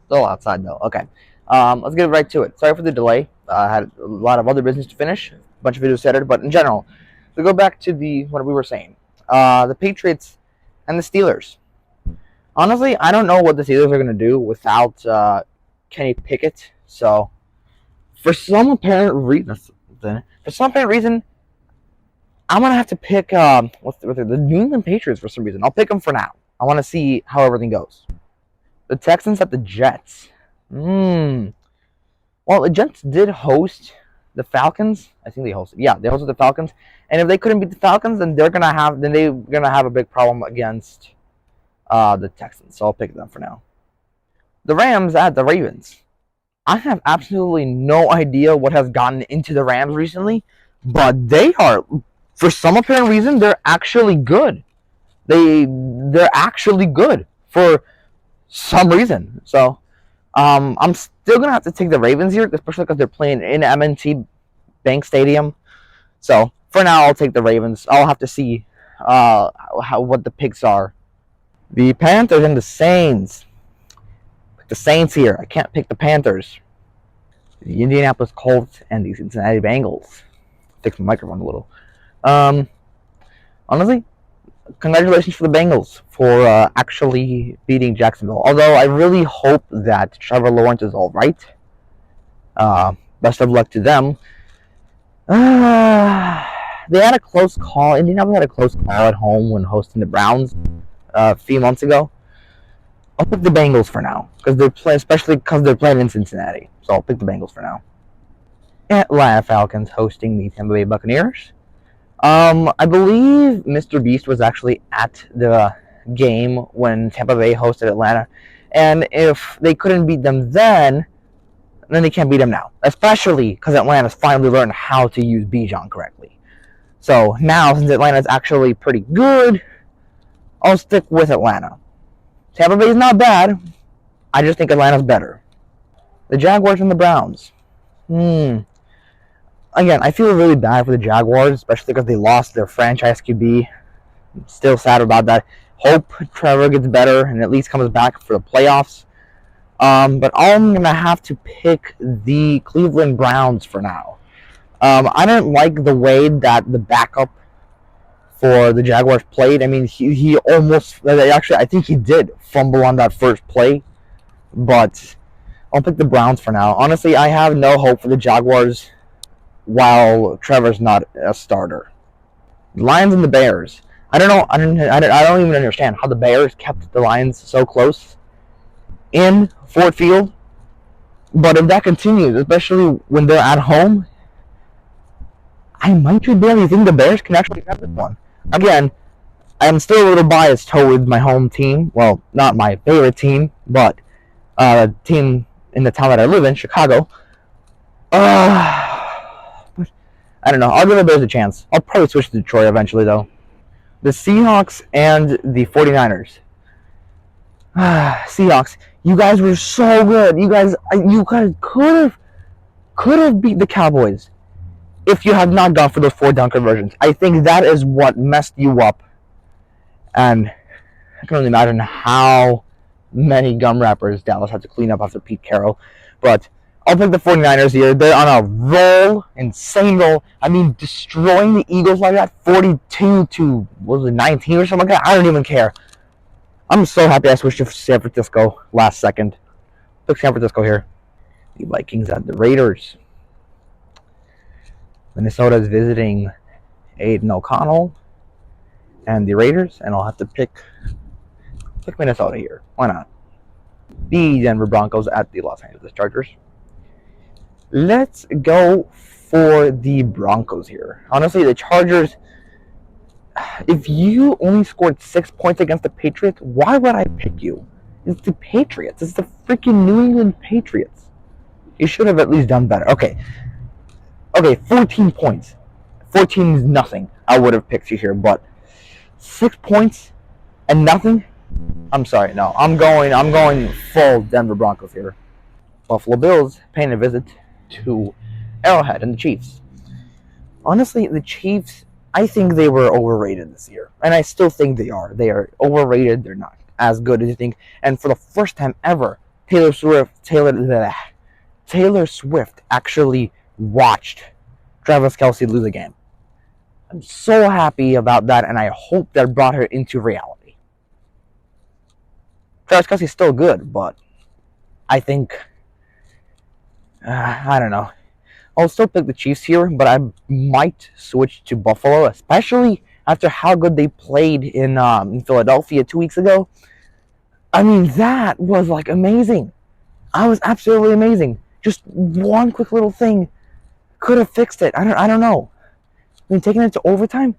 Still outside though. Okay. Let's get right to it. Sorry for the delay. I had a lot of other business to finish. A bunch of videos edited, but in general, to go back to the what we were saying. The Patriots and the Steelers. Honestly, I don't know what the Steelers are going to do without Kenny Pickett. So, for some apparent reason, I'm gonna have to pick the New England Patriots for some reason. I'll pick them for now. I want to see how everything goes. The Texans at the Jets. Well, the Jets did host the Falcons. I think they hosted. Yeah, they hosted the Falcons. And if they couldn't beat the Falcons, then they're gonna have a big problem against the Texans. So I'll pick them for now. The Rams at the Ravens. I have absolutely no idea what has gotten into the Rams recently, but they are, for some apparent reason, they're actually good. They're actually good for some reason. So I'm still gonna have to take the Ravens here, especially because they're playing in M&T Bank Stadium. So for now, I'll take the Ravens. I'll have to see what the picks are. The Panthers and the Saints. Pick the Saints here. I can't pick the Panthers. The Indianapolis Colts and the Cincinnati Bengals. Fix my microphone a little. Honestly, congratulations for the Bengals for actually beating Jacksonville. Although I really hope that Trevor Lawrence is all right. Best of luck to them. They had a close call. Indianapolis had a close call at home when hosting the Browns a few months ago. I'll pick the Bengals for now, especially because they're playing in Cincinnati. So I'll pick the Bengals for now. Atlanta Falcons hosting the Tampa Bay Buccaneers. I believe Mr. Beast was actually at the game when Tampa Bay hosted Atlanta, and if they couldn't beat them then they can't beat them now. Especially because Atlanta's finally learned how to use Bijan correctly. So now, since Atlanta's actually pretty good, I'll stick with Atlanta. Tampa Bay is not bad. I just think Atlanta's better. The Jaguars and the Browns. Again, I feel really bad for the Jaguars, especially because they lost their franchise QB. I'm still sad about that. Hope Trevor gets better and at least comes back for the playoffs. But I'm going to have to pick the Cleveland Browns for now. I didn't like the way that the backup for the Jaguars played. I mean, he almost, actually, I think he did fumble on that first play. But I'll pick the Browns for now. Honestly, I have no hope for the Jaguars while Trevor's not a starter. The Lions and the Bears. I don't know. I don't even understand how the Bears kept the Lions so close in Ford Field. But if that continues, especially when they're at home, I might barely think the Bears can actually have this one. Again, I'm still a little biased towards my home team. Well, not my favorite team, but a team in the town that I live in, Chicago. But I don't know. I'll give the Bears a chance. I'll probably switch to Detroit eventually, though. The Seahawks and the 49ers. Seahawks, you guys were so good. You guys could have beat the Cowboys if you had not gone for those 4-down conversions. I think that is what messed you up. And I can only imagine how many gum wrappers Dallas had to clean up after Pete Carroll. But I'll pick the 49ers here. They're on a roll, insane roll. I mean, destroying the Eagles like that, 42 to, 19 or something like that? I don't even care. I'm so happy I switched to San Francisco last second. Pick San Francisco here. The Vikings at the Raiders. Minnesota is visiting Aiden O'Connell and the Raiders, and I'll have to pick Minnesota here. Why not? The Denver Broncos at the Los Angeles Chargers. Let's go for the Broncos here. Honestly, the Chargers, if you only scored 6 points against the Patriots, why would I pick you? It's the Patriots. It's the freaking New England Patriots. You should have at least done better. Okay, 14 points. 14 is nothing. I would have picked you here, but 6 points and nothing? I'm sorry, no. I'm going full Denver Broncos here. Buffalo Bills paying a visit to Arrowhead and the Chiefs. Honestly, the Chiefs, I think they were overrated this year. And I still think they are. They are overrated. They're not as good as you think. And for the first time ever, Taylor Swift actually watched Travis Kelce lose a game. I'm so happy about that, and I hope that brought her into reality. Travis Kelce's still good, but I think I don't know. I'll still pick the Chiefs here, but I might switch to Buffalo, especially after how good they played in Philadelphia 2 weeks ago. I mean, that was like amazing. I was absolutely amazing. Just one quick little thing could have fixed it. I don't know. I mean, taking it to overtime,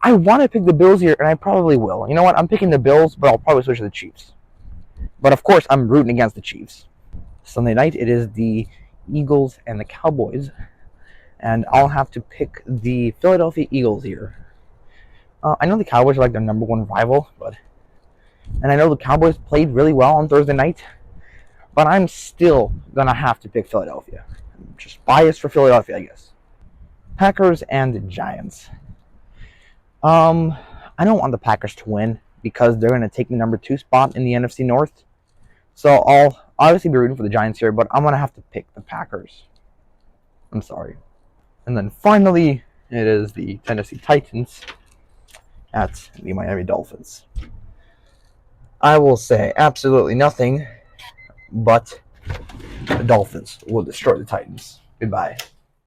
I want to pick the Bills here, and I probably will. You know what? I'm picking the Bills, but I'll probably switch to the Chiefs. But of course, I'm rooting against the Chiefs. Sunday night, it is the Eagles and the Cowboys, and I'll have to pick the Philadelphia Eagles here. I know the Cowboys are like their number one rival, and I know the Cowboys played really well on Thursday night, but I'm still gonna have to pick Philadelphia. I'm just biased for Philadelphia, I guess. Packers and the Giants. I don't want the Packers to win because they're gonna take the number 2 spot in the NFC North. So I'll obviously be rooting for the Giants here, but I'm gonna have to pick the Packers. I'm sorry. And then finally, it is the Tennessee Titans at the Miami Dolphins. I will say absolutely nothing, but the Dolphins will destroy the Titans. Goodbye.